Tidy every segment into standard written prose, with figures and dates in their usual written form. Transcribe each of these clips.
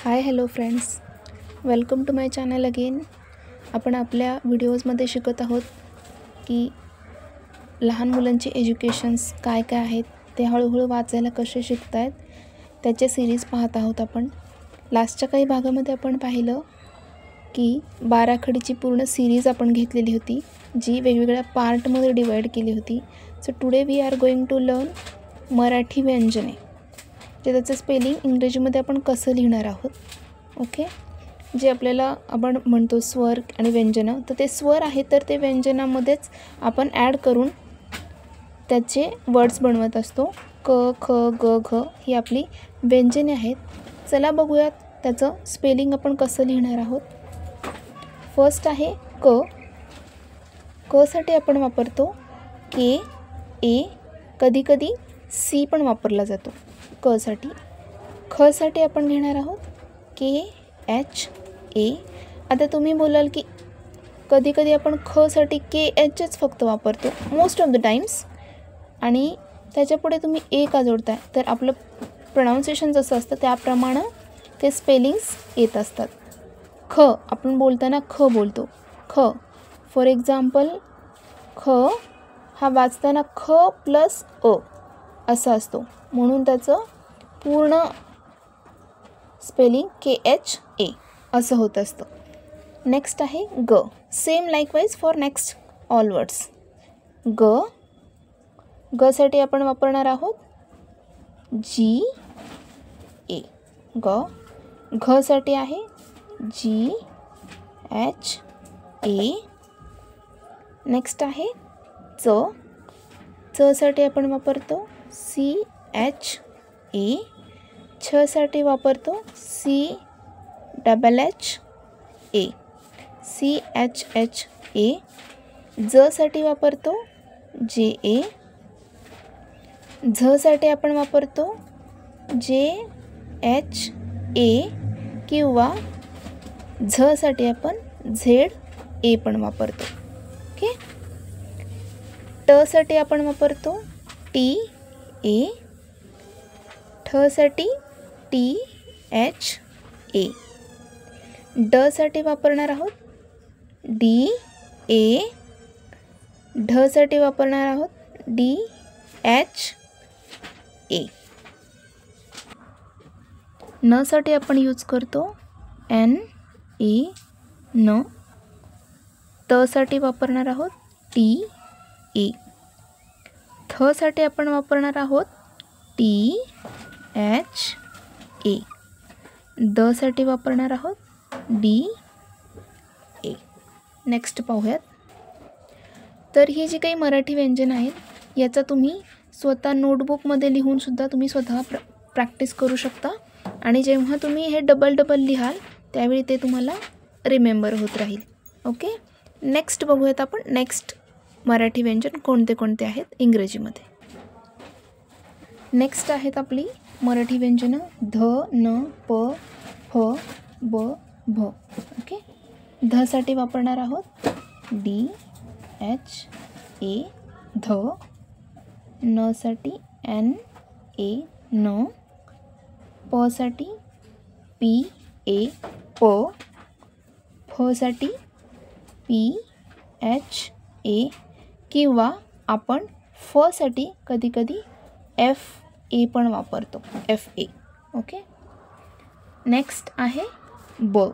High hello friends, welcome to my channel again. आपण आपल्या व्हिडिओजमध्ये शिकत आहोत की लहान मुलांची एज्युकेशन्स काय काय आहेत, ते हळूहळू वाचायला कसे शिकत आहेत त्याचे सिरीज पाहत आहोत. आपण लास्टच्या काही भागामध्ये आपण पाहिलं की बाराखडीची पूर्ण सिरीज आपण घेतलेली होती, जी वेगवेगळ्या पार्टमध्ये डिवाईड केली होती. So today we are going to learn Marathi व्यंजने, जे त्याचं स्पेलिंग इंग्रजीमध्ये आपण कसं लिहिणार आहोत. ओके, जे आपल्याला आपण म्हणतो स्वर आणि व्यंजनं, तर ते स्वर आहे तर ते व्यंजनामध्येच आपण ॲड करून त्याचे वर्ड्स बनवत असतो. क, ख, ग, घ ही आपली व्यंजने आहेत. चला बघूयात त्याचं स्पेलिंग आपण कसं लिहिणार आहोत. फर्स्ट आहे क. क साठी आपण वापरतो के, ए, कधीकधी सी पण वापरला जातो क साठी. ख साठी आपण घेणार आहोत के, एच, ए. आता तुम्ही बोलाल की कधीकधी आपण ख साठी के, एचच फक्त वापरतो मोस्ट ऑफ द टाइम्स, आणि त्याच्यापुढे तुम्ही ए का जोडताय, तर आपलं प्रोनाऊन्सिएशन जसं असतं त्याप्रमाणे ते स्पेलिंग्स येत असतात. ख आपण बोलताना ख बोलतो. ख फॉर एक्झाम्पल, ख हा वाचताना ख प्लस अ असा असतो, म्हणून त्याचं पूर्ण स्पेलिंग के, एच, ए असं होत असतं. नेक्स्ट आहे ग. Same likewise for next all words. ग. ग साठी आपण वापरणार आहोत जी, ए. ग. घ साठी आहे जी, एच, ए. नेक्स्ट आहे च. च साठी आपण वापरतो सी, एच, ए. छ साठी वापरतो सी, डबल एच, ए. सी, एच, एच, ए. ज साठी वापरतो जे, ए. झ साठी आपण वापरतो जे, एच, ए, किंवा झ साठी आपण झेड, ए पण वापरतो. ओके. ट साठी आपण वापरतो टी, ए. ठ साठी टी, एच, ए. ड साठी वापरणार आहोत डी, ए. ढ साठी वापरणार आहोत डी, एच, ए. न साठी आपण यूज करतो एन, ए, न. त साठी वापरणार आहोत टी, ए. थ साठी आपण वापरणार आहोत टी, एच, ए. द साठी वापरणार आहोत डी, ए. नेक्स्ट पाहूयात. तर ही जी काही मराठी व्यंजन आहेत याचा तुम्ही स्वतः नोटबुकमध्ये लिहूनसुद्धा तुम्ही स्वतः प्रॅक्टिस करू शकता, आणि जेव्हा तुम्ही हे डबल लिहाल त्यावेळी ते तुम्हाला रिमेंबर होत राहील. ओके. नेक्स्ट बघूयात आपण नेक्स्ट मराठी व्यंजन कोणते कोणते आहेत इंग्रजीमध्ये. नेक्स्ट आहेत आपली मराठी व्यंजनं ध, न, प, फ, ब, भ. ओके. ध साठी वापरणार आहोत डी, एच, ए, ध. न साठी एन, ए, न. प साठी पी, ए, प. फ साठी पी, एच, ए, किंवा आपण फ साठी कधीकधी एफ, ए पण वापरतो, एफ, ए. ओके. नेक्स्ट आहे ब.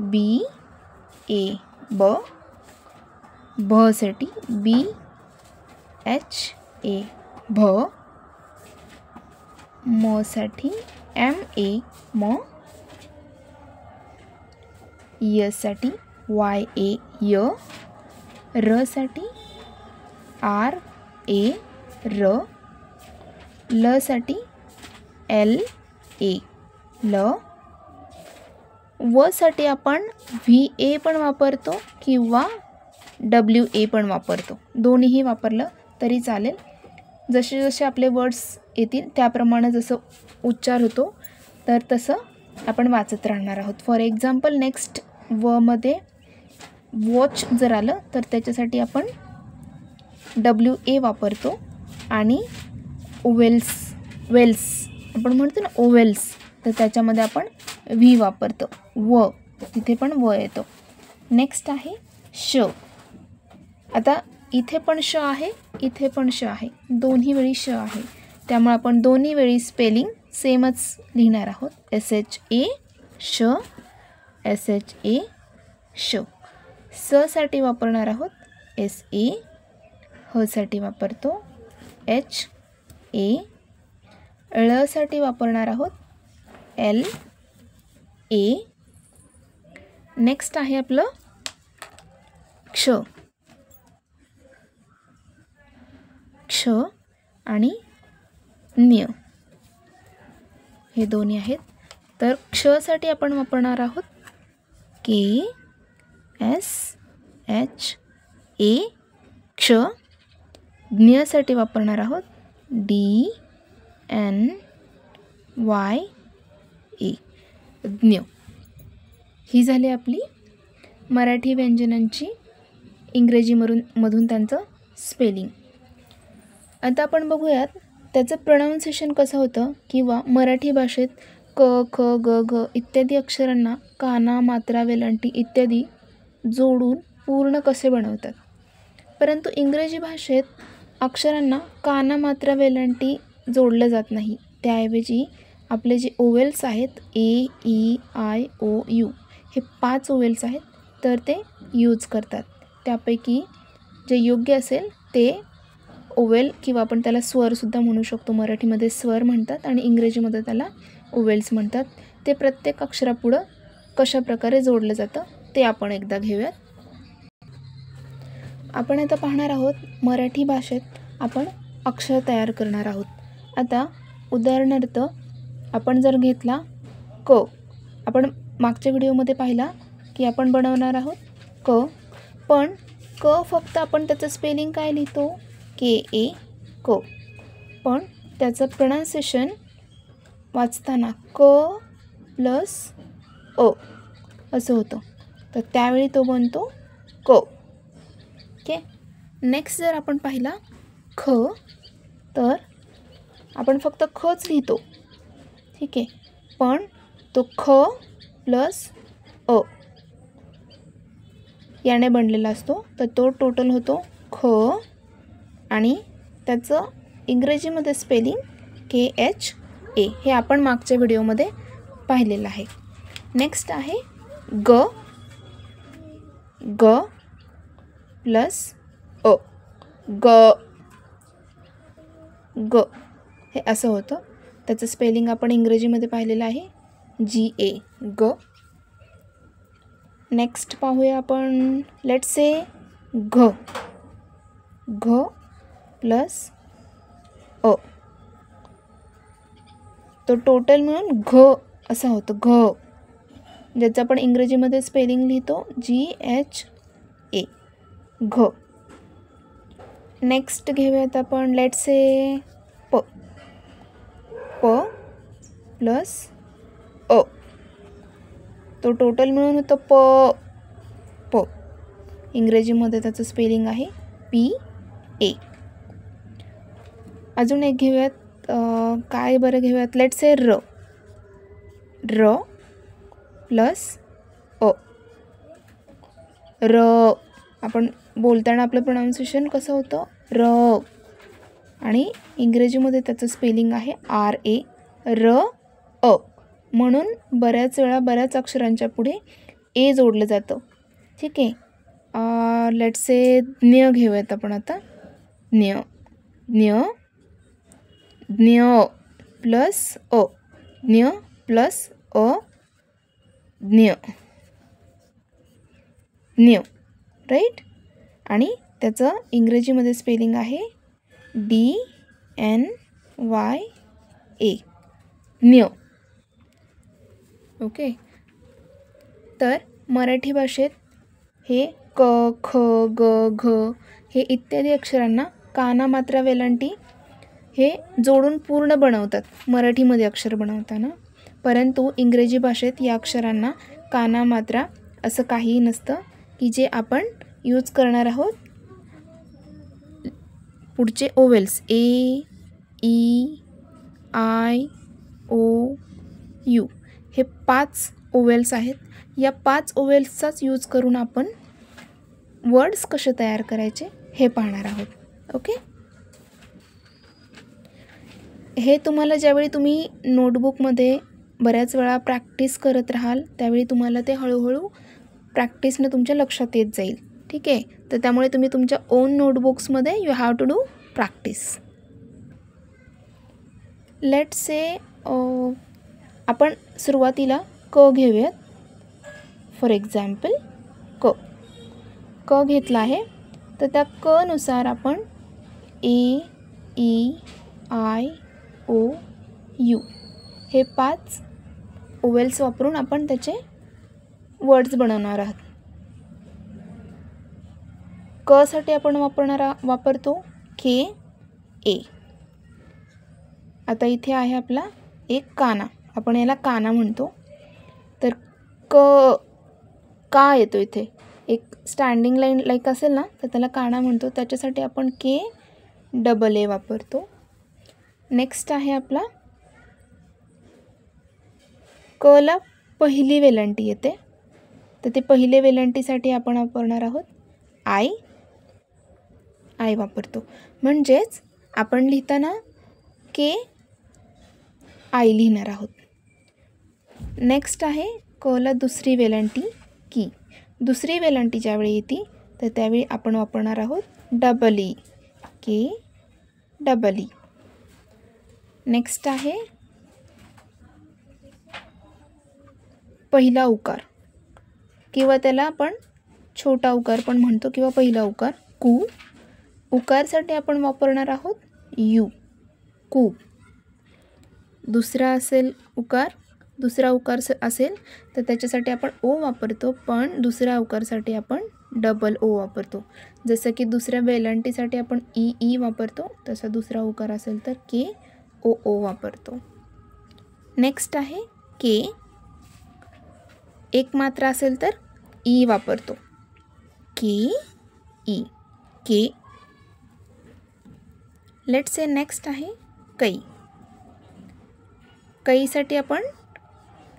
बी, ए, ब. भ साठी बी, एच, ए, भ. म साठी एम, ए, म. य साठी वाय, ए, य. र साठी आर, ए, र. ल साठी एल, ए, ल. व साठी आपण व्ही, ए पण वापरतो किंवा डब्ल्यू, ए पण वापरतो. दोन्हीही वापरलं तरी चालेल. जसे जसे आपले वर्ड्स येतील त्याप्रमाणे जसं उच्चार होतो तर तसं आपण वाचत राहणार आहोत. फॉर एक्झाम्पल, नेक्स्ट व मध्ये वॉच जर आलं तर त्याच्यासाठी आपण डब्ल्यू, ए वापरतो, आणि वेल्स आपण म्हणतो ना ओवेल्स, तर त्याच्यामध्ये आपण व्ही वापरतो, व, तिथे पण व येतो. नेक्स्ट आहे श. आता इथे पण श आहे, इथे पण श आहे, दोन्ही वेळी श आहे, त्यामुळे आपण दोन्ही वेळी स्पेलिंग सेमच लिहिणार आहोत. SHA श, SHA श. स साठी वापरणार आहोत SA, ह साठी वापरतो HA, ळ साठी वापरणार आहोत LA. नेक्स्ट आहे आपलं क्ष. क्ष आणि न्य हे दोन्ही आहेत. तर क्ष साठी आपण वापरणार आहोत KSHA क्ष. ज्ञ साठी वापरणार आहोत DNYA ज्ञ. ही झाली आपली मराठी व्यंजनांची इंग्रजीमधून त्यांचं स्पेलिंग. आता आपण बघूयात त्याचं प्रोनाऊन्सिएशन कसं होतं, किंवा मराठी भाषेत क, ख, ग, घ इत्यादी अक्षरांना काना, मात्रा, वेलांटी इत्यादी जोडून पूर्ण कसे बनवतात. परंतु इंग्रजी भाषेत अक्षरांना काना, मात्रा, वेलांटी जोडलं जात नाही. त्याऐवजी आपले जे ओवेल्स आहेत AEIOU हे 5 ओवेल्स आहेत, तर ते यूज करतात. त्यापैकी जे योग्य असेल ते ओवेल, किंवा आपण त्याला स्वरसुद्धा म्हणू शकतो. मराठीमध्ये स्वर म्हणतात आणि इंग्रजीमध्ये त्याला ओवेल्स म्हणतात. ते प्रत्येक अक्षरापुढं कशा प्रकारे जोडलं जातं ते आपण एकदा घेऊयात. आपण आता पाहणार आहोत मराठी भाषेत आपण अक्षर तयार करणार आहोत. आता उदाहरणार्थ आपण जर घेतला क, आपण मागच्या व्हिडिओमध्ये पाहिला की आपण बनवणार आहोत क, पण क फक्त आपण त्याचं स्पेलिंग काय लिहितो KA क, पण त्याचं प्रोनाऊन्सिएशन वाचताना क प्लस अ असं होतं, तर त्यावेळी तो बनतो क. ओके. नेक्स्ट जर आपण पाहिला ख, तर आपण फक्त खच लिहितो, ठीक आहे, पण तो ख प्लस अ याने बनलेला असतो, तर तो टोटल होतो ख आणि त्याचं इंग्रजीमध्ये स्पेलिंग KHA. हे आपण मागच्या व्हिडिओमध्ये पाहिलेलं आहे. नेक्स्ट आहे ग, ग प्लस अ, ग, ग हे असं होतं. त्याचं स्पेलिंग आपण इंग्रजीमध्ये पाहिलेलं आहे GA ग. नेक्स्ट पाहूया आपण, लेट्स से घ, घ प्लस अ, तो टोटल मिळून घ असा होतो घ, ज्याचं आपण इंग्रजीमध्ये स्पेलिंग लिहितो GHA घ. नेक्स्ट घेऊयात आपण, लेट्स से प, प प्लस अ, तो टोटल मिळून होतं प, इंग्रजीमध्ये त्याचं स्पेलिंग आहे PA. अजून एक घेऊयात, काय बरं घेऊयात, लेट्स से र, र प्लस अ, र. आपण बोलताना आपलं प्रोनाऊन्सिएशन कसं होतं र, आणि इंग्रजीमध्ये त्याचं स्पेलिंग आहे RA र अ, म्हणून बऱ्याच वेळा बऱ्याच अक्षरांच्या पुढे ए जोडलं जातं, ठीक आहे. लेट्स से ज्ञ घेऊयात आपण आता, ज्ञ, ज्ञ, ज्ञ प्लस अ, ज्ञ प्लस अ, ज्ञ, ज्ञ, राईट. आणि त्याचं इंग्रजीमध्ये स्पेलिंग आहे DNYA ज्ञ. ओके. तर मराठी भाषेत हे क, ख, ग, घ हे इत्यादी अक्षरांना काना, मात्रा, वेलांटी हे जोडून पूर्ण बनवतात मराठीमध्ये अक्षर बनवताना. परंतु इंग्रजी भाषेत या अक्षरांना काना, मात्रा असं काहीही नसतं, की जे आपण यूज करणार आहोत पुढचे ओवेल्स AEIOU हे 5 ओवेल्स आहेत. या 5 ओवेल्सचाच यूज करून आपण वर्ड्स कसे तयार करायचे हे पाहणार आहोत. ओके. हे तुम्हाला ज्यावेळी तुम्ही नोटबुकमध्ये बऱ्याच वेळा प्रॅक्टिस करत राहाल त्यावेळी तुम्हाला ते हळूहळू प्रॅक्टिसनं तुमच्या लक्षात येत जाईल. ठीक आहे. तर त्यामुळे तुम्ही तुमच्या ओन नोटबुक्समध्ये you have to do practice. Let's say आपण सुरुवातीला क घेऊयात. फॉर एक्झाम्पल क घेतला आहे. तर त्या क नुसार आपण ए, ई, आय, ओ, यू हे 5 ओवेल्स वापरून आपण त्याचे वर्ड्स बनवणार आहात. क साठी आपण वापरतो के, ए. आता इथे आहे आपला एक काना, आपण याला काना म्हणतो. तर का येतो इथे एक स्टँडिंग लाईन लाईक असेल ना तर त्याला काना म्हणतो. त्याच्यासाठी आपण के डबल ए वापरतो. नेक्स्ट आहे आपला क ला पहिली वेलांटी येते. तर ते पहिले वेलांटीसाठी आपण वापरणार आहोत आय वापरतो. म्हणजेच आपण लिहिताना के आय लिहिणार आहोत. नेक्स्ट आहे क ला दुसरी वेलांटी की. दुसरी वेलांटी ज्यावेळी येते तर त्यावेळी आपण वापरणार आहोत डबल ई, के डबल ई. नेक्स्ट आहे पहिला उकार किंवा त्याला आपण छोटा उकार पण म्हणतो किंवा पहिला उकार कू. उकारसाठी आपण वापरणार आहोत यू, कू. दुसरा उकार असेल तर त्याच्यासाठी आपण ओ वापरतो, पण दुसऱ्या उकारसाठी आपण डबल ओ वापरतो. जसं की दुसऱ्या वेलांटीसाठी आपण ई वापरतो तसा दुसरा उकार असेल तर के ओ वापरतो. नेक्स्ट आहे के. एक मात्रा असेल तर ई वापरतो, K E, K. Let's say next आहे कै. कैसाठी आपण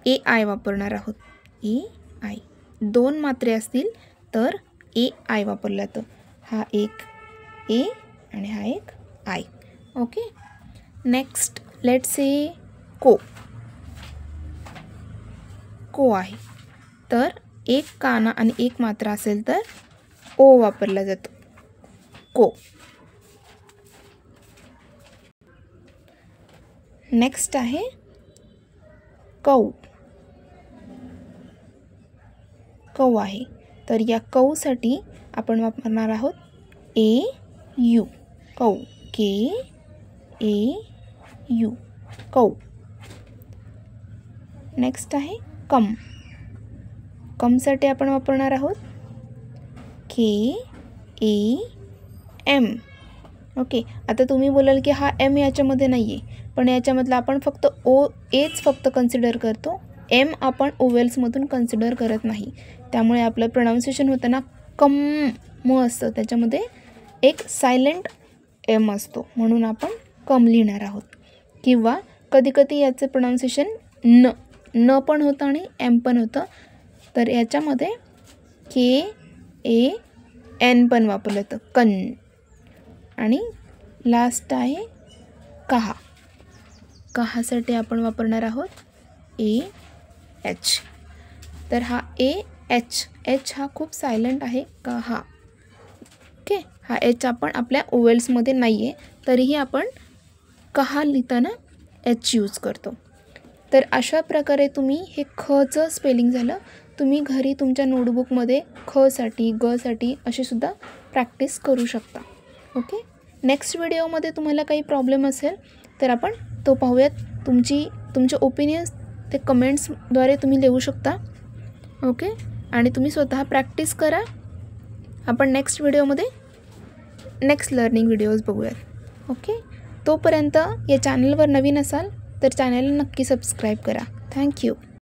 ए आय वापरणार आहोत, ए आय. 2 मात्रे असतील तर ए आय वापरला जातं. हा एक ए आणि हा एक I. Okay. Next let's say को आहे. तर एक काना आणि एक मात्रा असेल तर ओ वापरला जातो, को. नेक्स्ट आहे कौ आहे. तर या कौसाठी आपण वापरणार आहोत ए यू, कौ, के ए यू, कौ. नेक्स्ट आहे कमसाठी आपण वापरणार आहोत के ए एम. ओके. आता तुम्ही बोलाल की हा एम याच्यामध्ये नाही आहे, पण याच्यामधला आपण फक्त एच कन्सिडर करतो. एम आपण ओवेल्समधून कन्सिडर करत नाही. त्यामुळे आपलं प्रोनाऊन्सिएशन होताना कम असतं, त्याच्यामध्ये एक सायलेंट एम असतो म्हणून आपण कम लिहिणार आहोत. किंवा कधीकधी याचं प्रोनाऊन्सिएशन न पण होतं आणि एम पण होतं. तर याच्यामध्ये के ए एन पण वापरलं जातं, कन. आणि लास्ट आहे कहासाठी आपण वापरणार आहोत ए एच. तर हा एच हा खूप सायलेंट आहे, कहा. ओके. हा एच आपण आपल्या ओवेल्समध्ये नाही आहे तरीही आपण कहा लिहिताना एच यूज करतो. तर अशा प्रकारे तुम्ही हे खचं स्पेलिंग झालं. तुम्ही घरी तुमच्या नोटबुकमध्ये खसाठी गसाठी अशीसुद्धा प्रॅक्टिस करू शकता. ओके. नेक्स्ट व्हिडिओमध्ये तुम्हाला काही प्रॉब्लेम असेल तर आपण तो पाहूयात. तुमचे ओपिनियन्स ते कमेंट्सद्वारे तुम्ही लिहू शकता. ओके. आणि तुम्ही स्वतः प्रॅक्टिस करा. आपण नेक्स्ट व्हिडिओमध्ये नेक्स्ट लर्निंग व्हिडिओज बघूयात. ओके. तोपर्यंत या चॅनलवर नवीन असाल तर चॅनलला नक्की सबस्क्राईब करा. थँक्यू.